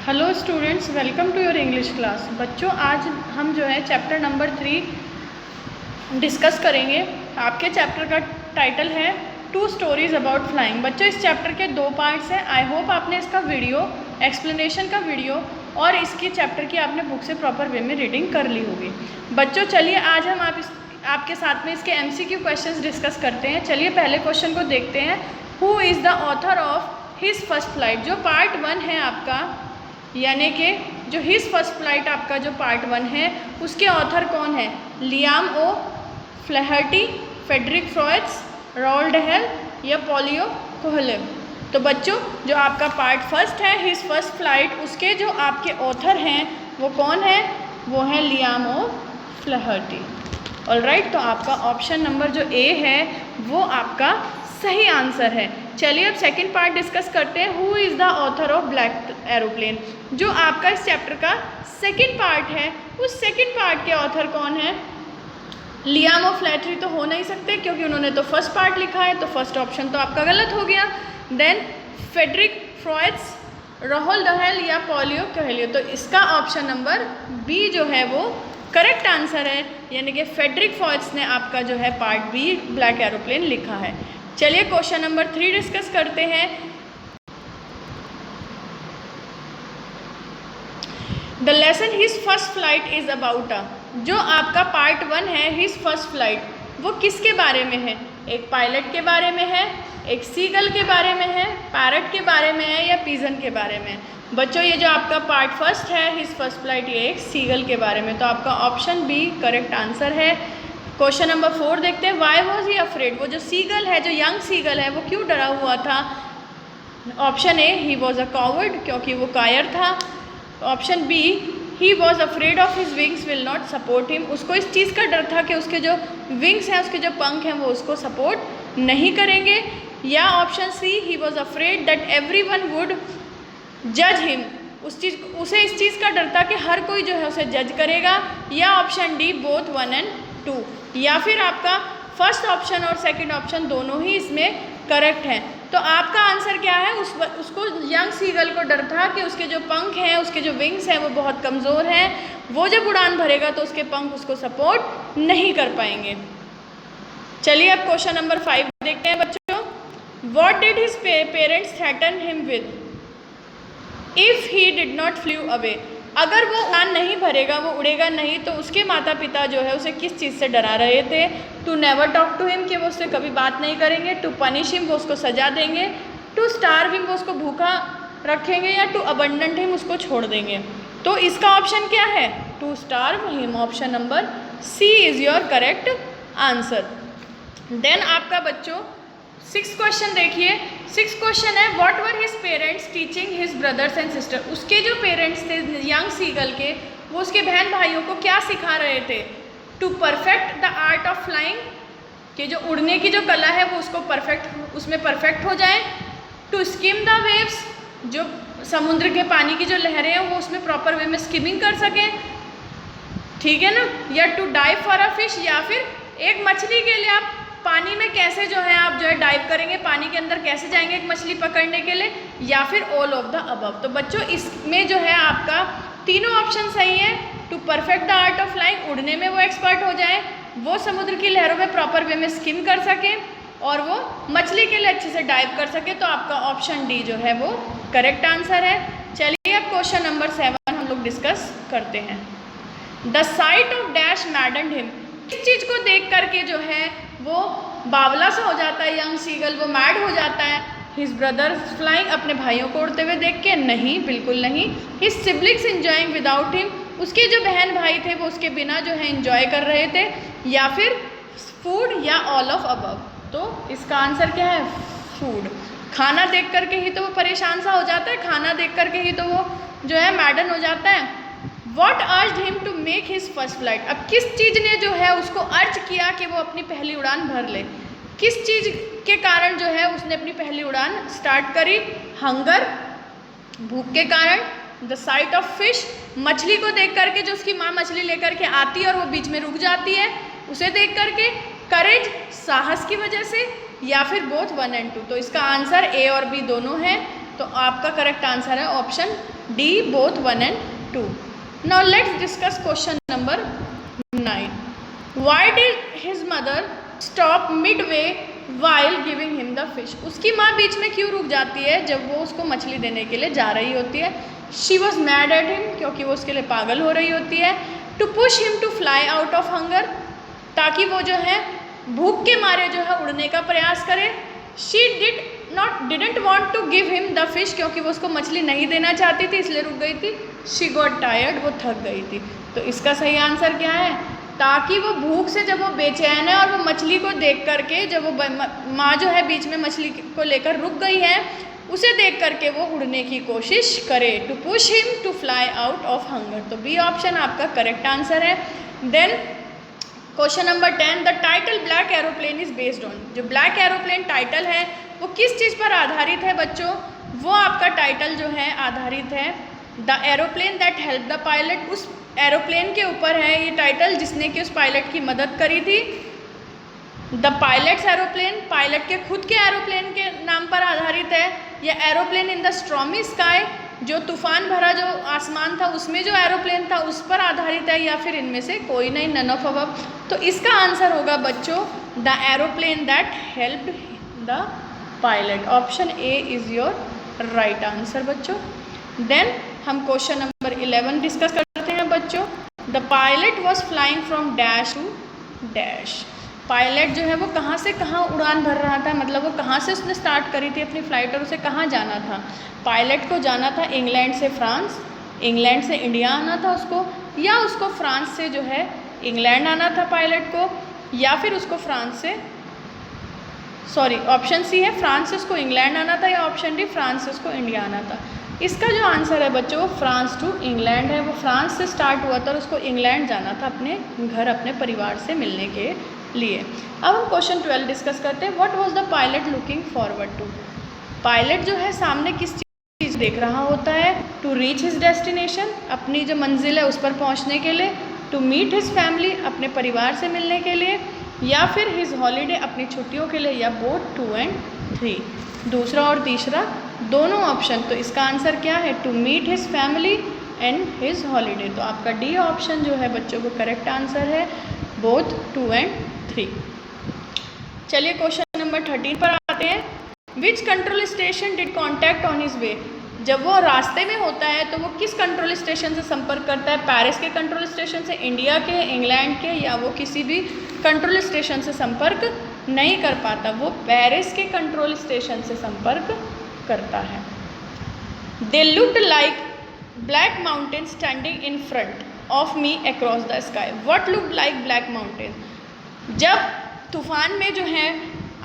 Hello students, welcome to your English class. बच्चों, आज हम जो है चैप्टर नंबर 3 डिस्कस करेंगे। आपके चैप्टर का टाइटल है 2 स्टोरीज अबाउट फ्लाइंग। बच्चों, इस चैप्टर के 2 पार्ट्स हैं। आई होप आपने इसका वीडियो, एक्सप्लेनेशन का वीडियो और इसकी चैप्टर की आपने बुक से प्रॉपर वे में रीडिंग कर ली होगी। बच्चों चलिए, आज हम आपके साथ में इसके MCQ क्वेश्चंस डिस्कस करते हैं। चलिए पहले क्वेश्चन को देखते हैं। Who is the author of his first flight? जो पार्ट 1 है आपका, यानी कि जो हिज फर्स्ट फ्लाइट आपका जो पार्ट 1 है, उसके ऑथर कौन है? लियाम ओ फ्लैहर्टी, फ्रेडरिक फ्रॉयट्स, रोल्ड हेल या पॉलियो कोहलेव? तो बच्चों, जो आपका पार्ट 1 है हिज फर्स्ट फ्लाइट, उसके जो आपके ऑथर हैं वो कौन है? वो है लियाम ओ फ्लैहर्टी। ऑलराइट, तो आपका ऑप्शन नंबर जो ए है वो आपका सही आंसर है। चलिए अब सेकंड पार्ट डिस्कस करते हैं। Who is the author of black aeroplane? जो आपका इस चैप्टर का सेकंड पार्ट है, उस सेकंड पार्ट के ऑथर कौन है? लियाम ऑफ फ्लैहर्टी तो हो नहीं सकते, क्योंकि उन्होंने तो फर्स्ट पार्ट लिखा है, तो फर्स्ट ऑप्शन तो आपका गलत हो गया। देन फ्रेडरिक फ्रॉयट्स, रोल्ड हेल या पॉलियो कोहलेव? तो इसका ऑप्शन नंबर बी जो है वो करेक्ट आंसर है, यानी कि फ्रेडरिक फ्रॉयट्स ने आपका जो है पार्ट बी ब्लैक एरोप्लेन लिखा है। चलिए क्वेश्चन नंबर 3 डिस्कस करते हैं। The lesson his first flight is about a? जो आपका पार्ट 1 है हिज फर्स्ट फ्लाइट, वो किसके बारे में है? एक पायलट के बारे में है, एक सीगल के बारे में है, पैरट के बारे में है या पिजन के बारे में? बच्चों, ये जो आपका पार्ट 1 है हिज फर्स्ट फ्लाइट, ये एक सीगल के बारे में, तो आपका ऑप्शन बी करेक्ट आंसर है। क्वेश्चन नंबर 4 देखते हैं। Why was he afraid? वो जो सीगल है, जो यंग सीगल है, वो क्यों डरा हुआ था? Option A, he was a coward, क्योंकि वो कायर था। Option B, he was afraid of his wings will not support him, उसको इस चीज़ का डर था कि उसके जो विंग्स हैं, उसके जो पंख हैं, वो उसको सपोर्ट नहीं करेंगे। या option C, he was afraid that every one would जज हिम, उसे इस चीज़ का डर था कि हर कोई जो है उसे जज करेगा। या ऑप्शन डी, बोथ 1 and 2, या फिर आपका फर्स्ट ऑप्शन और सेकंड ऑप्शन दोनों ही इसमें करेक्ट हैं। तो आपका आंसर क्या है? उसको यंग सीगल को डर था कि उसके जो पंख हैं, उसके जो विंग्स हैं, वो बहुत कमज़ोर हैं, वो जब उड़ान भरेगा तो उसके पंख उसको सपोर्ट नहीं कर पाएंगे। चलिए अब क्वेश्चन नंबर 5 देखते हैं बच्चों। What did his parents threaten him with if he did not flu away? अगर वो उड़ान नहीं भरेगा, वो उड़ेगा नहीं, तो उसके माता पिता जो है उसे किस चीज़ से डरा रहे थे? To never talk to him, कि वो उससे कभी बात नहीं करेंगे। टू पनिश हिम, वो उसको सजा देंगे। टू स्टार्व हिम, वो उसको भूखा रखेंगे। या टू अबंडंट हिम, उसको छोड़ देंगे। तो इसका ऑप्शन क्या है? To starve him. Option number C is your correct answer. Then आपका बच्चों 6th क्वेश्चन देखिए। 6th क्वेश्चन है, what were his parents teaching his brothers and sister? उसके जो पेरेंट्स थे यंग सीगल के, वो उसके बहन भाइयों को क्या सिखा रहे थे? To perfect the art of flying, कि जो उड़ने की जो कला है वो उसमें परफेक्ट हो जाए। टू स्किम द वेव्स, जो समुद्र के पानी की जो लहरें हैं वो उसमें प्रॉपर वे में स्किमिंग कर सकें, ठीक है ना? या to dive for a fish, या फिर एक मछली के लिए आप पानी में कैसे जो है आप जो है डाइव करेंगे, पानी के अंदर कैसे जाएंगे एक मछली पकड़ने के लिए, या फिर ऑल ऑफ द अबव? तो बच्चों, इसमें जो है आपका तीनों ऑप्शन सही है। To perfect the art of flying, उड़ने में वो एक्सपर्ट हो जाए, वो समुद्र की लहरों में प्रॉपर वे में स्किम कर सके, और वो मछली के लिए अच्छे से डाइव कर सके। तो आपका ऑप्शन डी जो है वो करेक्ट आंसर है। चलिए अब क्वेश्चन नंबर 7 हम लोग डिस्कस करते हैं। The site of dash मैडन्ड him, किस चीज़ को देख करके जो है वो बावला सा हो जाता है यंग सीगल, वो मैड हो जाता है? हिज ब्रदर्स फ्लाइंग, अपने भाइयों को उड़ते हुए देख के? नहीं, बिल्कुल नहीं। His siblings enjoying without him, उसके जो बहन भाई थे वो उसके बिना जो है एंजॉय कर रहे थे। या फिर फूड या ऑल ऑफ अबव? तो इसका आंसर क्या है? फूड। खाना देख करके ही तो वो परेशान सा हो जाता है, खाना देख करके ही तो वो जो है मैडन हो जाता है। What urged him to make his first flight? अब किस चीज़ ने जो है उसको अर्ज किया कि वो अपनी पहली उड़ान भर ले? किस चीज़ के कारण जो है उसने अपनी पहली उड़ान स्टार्ट करी? हंगर, भूख के कारण। द साइट ऑफ फिश, मछली को देख करके, जो उसकी माँ मछली लेकर के आती है और वो बीच में रुक जाती है, उसे देख करके। करेज, साहस की वजह से। या फिर बोथ 1 and 2? तो इसका आंसर ए और बी दोनों है। तो आपका करेक्ट आंसर है option D, both 1 and 2. Now let's discuss question number 9. Why did his mother stop midway while giving him the fish? उसकी माँ बीच में क्यों रुक जाती है जब वो उसको मछली देने के लिए जा रही होती है? She was mad at him, क्योंकि वो उसके लिए पागल हो रही होती है. To push him to fly out of hunger, ताकि वो जो है भूख के मारे जो है उड़ने का प्रयास करे. She didn't want to give him the fish, क्योंकि वो उसको मछली नहीं देना चाहती थी इसलिए रुक गई थी. She got tired, वो थक गई थी. तो इसका सही आंसर क्या है? ताकि वो भूख से जब वो बेचैन है और वो मछली को देख करके, जब वो माँ जो है बीच में मछली को लेकर रुक गई है, उसे देख करके वो उड़ने की कोशिश करे. To push him to fly out of hunger. तो बी ऑप्शन आपका करेक्ट आंसर है. Then question number 10. The title black aeroplane is based on. जो ब्लैक एरोप्लेन टाइटल है वो किस चीज़ पर आधारित है बच्चों? वो आपका टाइटल जो है आधारित है the aeroplane that help the pilot. उस एरोप्लेन के ऊपर है ये टाइटल जिसने कि उस पायलट की मदद करी थी. द पायलट्स एरोप्लेन, पायलट के खुद के एरोप्लेन के नाम पर आधारित है, या एरोप्लेन इन द स्ट्रॉमी स्काई, जो तूफान भरा जो आसमान था उसमें जो एरोप्लेन था उस पर आधारित है, या फिर इनमें से कोई नहीं, नन ऑफ अबव. तो इसका आंसर होगा बच्चों the aeroplane that helped the pilot. Option A is your right answer बच्चों. देन हम क्वेश्चन नंबर 11 डिस्कस करते हैं बच्चों. The pilot was flying from dash to dash. Pilot जो है वो कहाँ से कहाँ उड़ान भर रहा था, मतलब वो कहाँ से उसने स्टार्ट करी थी अपनी फ़्लाइट और उसे कहाँ जाना था? पायलट को जाना था इंग्लैंड से फ्रांस, इंग्लैंड से इंडिया आना था उसको, या उसको फ्रांस से जो है इंग्लैंड आना था पायलट को, या फिर उसको फ्रांस से ऑप्शन सी है फ्रांस से उसको इंग्लैंड आना था, या ऑप्शन डी फ्रांस से उसको इंडिया आना था. इसका जो आंसर है बच्चों वो फ्रांस टू इंग्लैंड है. वो फ्रांस से स्टार्ट हुआ था और उसको इंग्लैंड जाना था अपने घर अपने परिवार से मिलने के लिए. अब हम क्वेश्चन 12 डिस्कस करते हैं. What was the pilot looking forward to. Pilot जो है सामने किस चीज़ देख रहा होता है? टू रीच हिज डेस्टिनेशन, अपनी जो मंजिल है उस पर पहुंचने के लिए. टू मीट हिज फैमिली, अपने परिवार से मिलने के लिए, या फिर हिज हॉलीडे, अपनी छुट्टियों के लिए, या बोथ 2 and 3. दूसरा और तीसरा दोनों ऑप्शन. तो इसका आंसर क्या है? To meet his family and his holiday. तो आपका डी ऑप्शन जो है बच्चों को करेक्ट आंसर है, बोथ 2 and 3. चलिए क्वेश्चन नंबर 13 पर आते हैं. Which control station did contact on his way. जब वो रास्ते में होता है तो वो किस कंट्रोल स्टेशन से संपर्क करता है? पेरिस के कंट्रोल स्टेशन से, इंडिया के, इंग्लैंड के, या वो किसी भी कंट्रोल स्टेशन से संपर्क नहीं कर पाता? वो पेरिस के कंट्रोल स्टेशन से संपर्क करता है. They looked like black mountain standing in front of me across the sky. What looked like black mountain. जब तूफान में जो है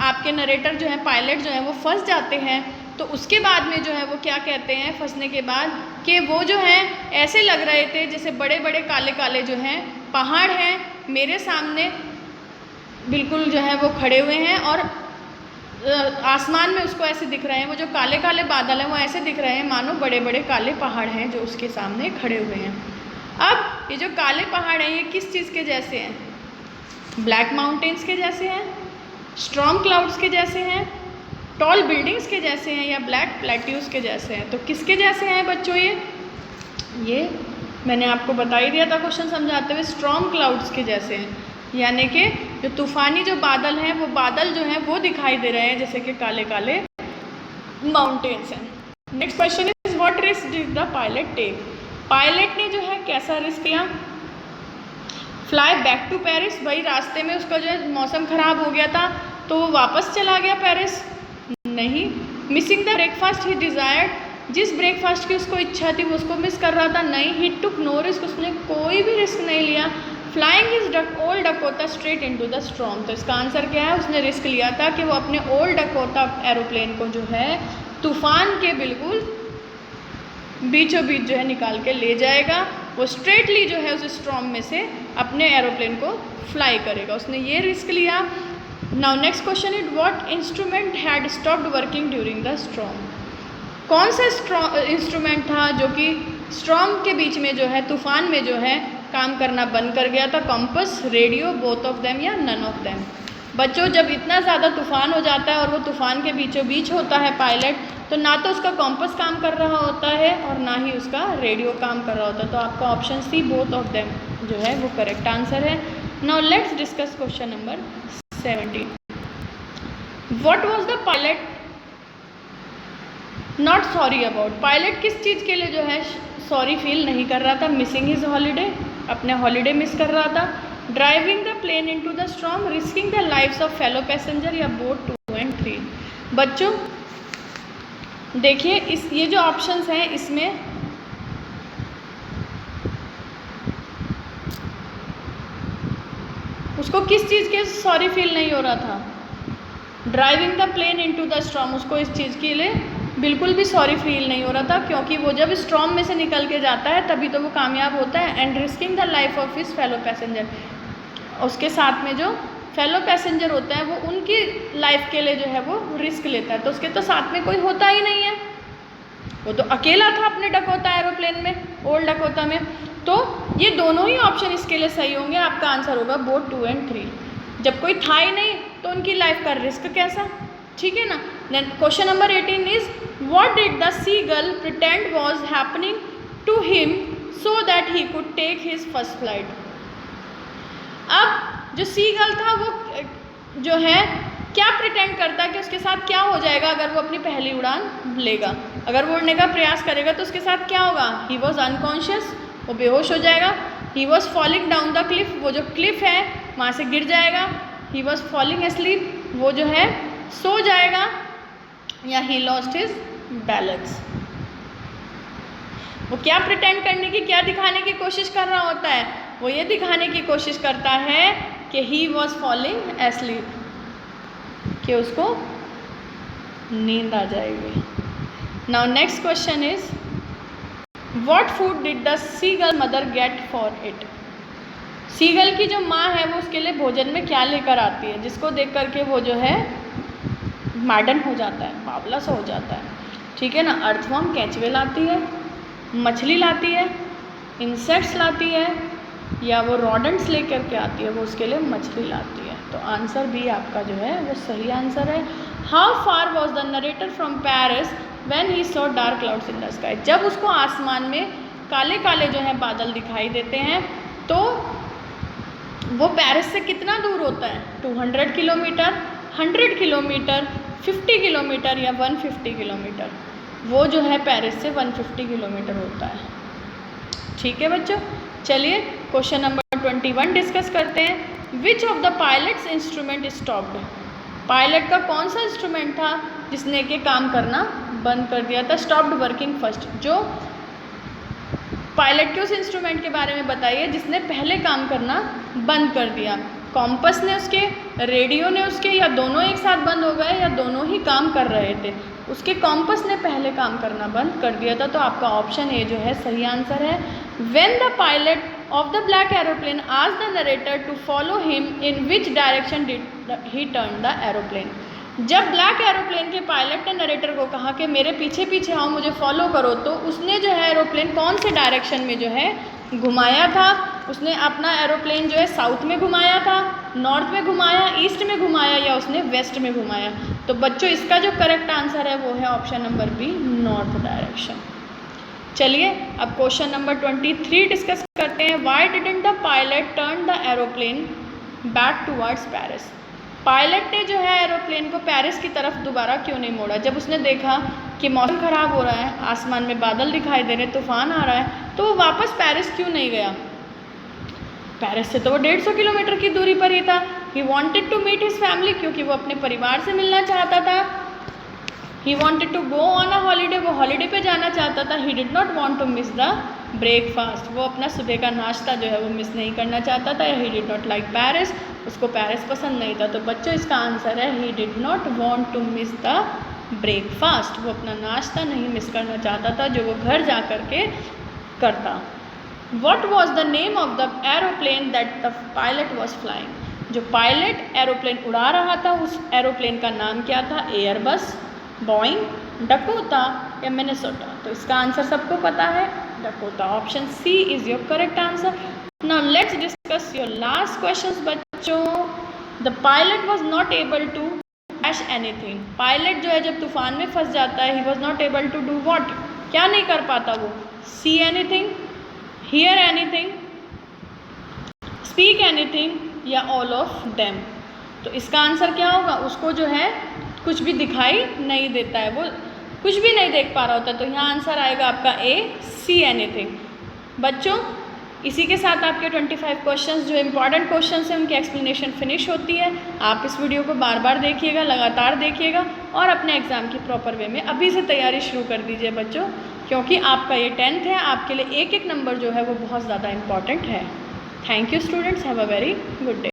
आपके नरेटर जो है पायलट जो है वो फंस जाते हैं तो उसके बाद में जो है वो क्या कहते हैं फंसने के बाद कि वो जो है ऐसे लग रहे थे जैसे बड़े बड़े काले काले जो हैं पहाड़ हैं मेरे सामने बिल्कुल जो है वो खड़े हुए हैं और आसमान में उसको ऐसे दिख रहे हैं. वो जो काले काले बादल हैं वो ऐसे दिख रहे हैं मानो बड़े बड़े काले पहाड़ हैं जो उसके सामने खड़े हुए हैं. अब ये जो काले पहाड़ हैं ये किस चीज़ के जैसे हैं? ब्लैक माउंटेन्स के जैसे हैं, स्ट्रॉन्ग क्लाउड्स के जैसे हैं, टॉल बिल्डिंग्स के जैसे हैं, या ब्लैक प्लेट्यूज के जैसे हैं. तो किसके जैसे हैं बच्चों? ये मैंने आपको बता ही दिया था क्वेश्चन समझाते हुए, स्ट्रॉन्ग क्लाउड्स के जैसे हैं. यानी कि जो तूफ़ानी जो बादल हैं वो बादल जो हैं वो दिखाई दे रहे हैं जैसे कि काले काले माउंटेन्स हैं. Next question is what risk did the pilot take. Pilot ने जो है कैसा रिस्क लिया? Fly back to Paris. भाई रास्ते में उसका जो है मौसम ख़राब हो गया था तो वो वापस चला गया पेरिस? नहीं. Missing the breakfast he desired. जिस ब्रेकफास्ट की उसको इच्छा थी वो उसको मिस कर रहा था? नहीं. ही टुक नो रिस्क. उसने कोई भी रिस्क नहीं लिया. Flying is old Dakota straight into the storm. तो इसका आंसर क्या है? उसने रिस्क लिया था कि वो अपने ओल्ड डकोटा एरोप्लेन को जो है तूफ़ान के बिल्कुल बीचों बीच जो है निकाल के ले जाएगा. वो स्ट्रेटली जो है उस स्टॉर्म में से अपने एरोप्लेन को फ्लाई करेगा. उसने ये रिस्क लिया. Now next question is what instrument had stopped working during the storm. कौन सा इंस्ट्रूमेंट था जो कि स्टॉर्म के बीच में जो है तूफ़ान में जो है काम करना बंद कर गया था? Compass, radio, both of them, या नन ऑफ देम. बच्चों जब इतना ज़्यादा तूफान हो जाता है और वो तूफान के बीचों बीच होता है पायलट, तो ना तो उसका कॉम्पस काम कर रहा होता है और ना ही उसका रेडियो काम कर रहा होता है। तो आपका option C both of them जो है वो करेक्ट आंसर है। Now let's discuss question number 17। What was the pilot not sorry about? Pilot किस चीज़ के लिए जो है सॉरी फील नहीं कर रहा था? मिसिंग हिज हॉलीडे, अपने हॉलीडे मिस कर रहा था, driving the plane into the storm, risking the lives of fellow passenger, या बोथ 2 and 3। बच्चों देखिए इस ये जो ऑप्शंस हैं इसमें उसको किस चीज़ के सॉरी फील नहीं हो रहा था? Driving the plane into the storm, उसको इस चीज़ के लिए बिल्कुल भी सॉरी फील नहीं हो रहा था, क्योंकि वो जब स्टॉर्म में से निकल के जाता है तभी तो वो कामयाब होता है। And risking the life of his fellow passenger, उसके साथ में जो फेलो पैसेंजर होता है वो उनकी लाइफ के लिए जो है वो रिस्क लेता है, तो उसके तो साथ में कोई होता ही नहीं है, वो तो अकेला था अपने डकोटा एरोप्लेन में, ओल्ड डकोटा में। तो ये दोनों ही ऑप्शन इसके लिए सही होंगे। आपका आंसर होगा बोथ 2 and 3। जब कोई था ही नहीं तो उनकी लाइफ का रिस्क कैसा? ठीक है ना। Then question number 18 is what did the seagull pretend was happening to him so that he could take his first flight? अब जो सी गर्ल था वो जो है क्या प्रिटेंड करता है कि उसके साथ क्या हो जाएगा अगर वो अपनी पहली उड़ान लेगा? अगर वो उड़ने का प्रयास करेगा तो उसके साथ क्या होगा? ही वॉज अनकॉन्शियस, वो बेहोश हो जाएगा। He was falling down the Cliff, वो जो क्लिफ है वहाँ से गिर जाएगा। ही वॉज फॉलिंग एस्लीप, वो जो है सो जाएगा। या ही लॉस्ट हिज बैलेंस। वो क्या प्रिटेंड करने की, क्या दिखाने की कोशिश कर रहा होता है? वो ये दिखाने की कोशिश करता है कि ही वॉज फॉलिंग एस्लीप, कि उसको नींद आ जाएगी। Now next question is what food did the seagull mother get for it? Seagull की जो माँ है वो उसके लिए भोजन में क्या लेकर आती है, जिसको देख करके वो जो है मैडन हो जाता है, बावला सा हो जाता है। ठीक है ना। अर्थवर्म केंचुए लाती है, मछली लाती है, इंसेक्ट्स लाती है, या वो रॉडेंट्स लेकर के आती है, वो उसके लिए मछली लाती है। तो आंसर भी आपका जो है वो सही आंसर है। How far was the narrator from Paris when he saw dark clouds in the sky? जब उसको आसमान में काले काले जो है बादल दिखाई देते हैं तो वो पेरिस से कितना दूर होता है? 200 किलोमीटर, 100 किलोमीटर, 50 किलोमीटर या 150 किलोमीटर? वो जो है पेरिस से 150 किलोमीटर होता है। ठीक है बच्चों, चलिए क्वेश्चन नंबर 21 डिस्कस करते हैं। Which of the pilots instrument stopped? Pilot का कौन सा इंस्ट्रूमेंट था जिसने के काम करना बंद कर दिया था? Stopped working first. जो पायलट के उस इंस्ट्रूमेंट के बारे में बताइए जिसने पहले काम करना बंद कर दिया। कॉम्पस ने उसके, रेडियो ने उसके, या दोनों एक साथ बंद हो गए, या दोनों ही काम कर रहे थे? उसके कॉम्पस ने पहले काम करना बंद कर दिया था। तो आपका ऑप्शन ए जो है सही आंसर है। When the pilot of the black aeroplane asked the narrator to follow him in which direction did he turn the aeroplane? जब ब्लैक एरोप्लेन के पायलट ने नरेटर को कहा कि मेरे पीछे पीछे आओ, मुझे फॉलो करो, तो उसने जो है एरोप्लेन कौन से डायरेक्शन में जो है घुमाया था? उसने अपना एरोप्लेन जो है साउथ में घुमाया था, नॉर्थ में घुमाया, ईस्ट में घुमाया, या उसने वेस्ट में घुमाया? तो बच्चों इसका जो करेक्ट आंसर है वो है option number B, north direction. चलिए अब क्वेश्चन नंबर 23 डिस्कस करते हैं। Why didn't the pilot turn the aeroplane back towards Paris? Pilot ने जो है एरोप्लेन को पेरिस की तरफ दोबारा क्यों नहीं मोड़ा? जब उसने देखा कि मौसम ख़राब हो रहा है, आसमान में बादल दिखाई दे रहे, तूफान आ रहा है, तो वो वापस पेरिस क्यों नहीं गया? पेरिस से तो वो 150 किलोमीटर की दूरी पर ही था। He wanted to meet his family, क्योंकि वो अपने परिवार से मिलना चाहता था। He wanted to go on a holiday, वो हॉलीडे पे जाना चाहता था। He did not want to miss the breakfast, वो अपना सुबह का नाश्ता जो है वो मिस नहीं करना चाहता था। या he did not like Paris, उसको पेरिस पसंद नहीं था। तो बच्चों इसका आंसर है he did not want to miss the breakfast, वो अपना नाश्ता नहीं मिस करना चाहता था जो वो घर जा कर के करता। What was the name of the aeroplane that the pilot was flying? जो पायलट एरोप्लेन उड़ा रहा था उस एरोप्लेन का नाम क्या था? एयरबस, बोइंग, डकोटा या मिनेसोटा? तो इसका आंसर सबको पता है, Dakota. Option C is your correct answer. Now let's discuss your last questions बच्चों। The pilot was not able to dash anything. Pilot जो है जब तूफान में फंस जाता है, he was not able to do what, क्या नहीं कर पाता वो, see anything, hear anything, speak anything या ऑल ऑफ देम। तो इसका आंसर क्या होगा, उसको जो है कुछ भी दिखाई नहीं देता है, वो कुछ भी नहीं देख पा रहा होता, तो यहाँ आंसर आएगा आपका ए, सी एनीथिंग। बच्चों इसी के साथ आपके 25 क्वेश्चंस जो इंपॉर्टेंट क्वेश्चंस हैं उनकी एक्सप्लेनेशन फिनिश होती है। आप इस वीडियो को बार बार देखिएगा, लगातार देखिएगा और अपने एग्ज़ाम की प्रॉपर वे में अभी से तैयारी शुरू कर दीजिए बच्चों, क्योंकि आपका ये 10th है, आपके लिए एक एक नंबर जो है वो बहुत ज़्यादा इंपॉर्टेंट है। Thank you students, have a very good day.